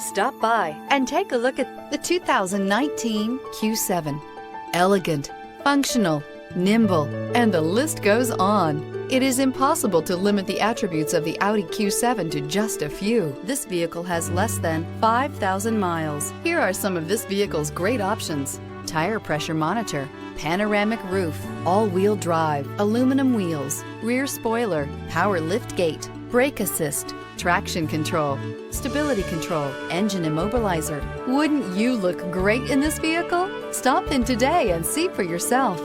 Stop by and take a look at the 2019 Q7. Elegant, functional, nimble, and the list goes on. It is impossible to limit the attributes of the Audi Q7 to just a few. This vehicle has less than 5,000 miles. Here are some of this vehicle's great options: tire pressure monitor, panoramic roof, all-wheel drive, aluminum wheels, rear spoiler, power lift gate, brake assist, traction control, stability control, engine immobilizer. Wouldn't you look great in this vehicle? Stop in today and see for yourself.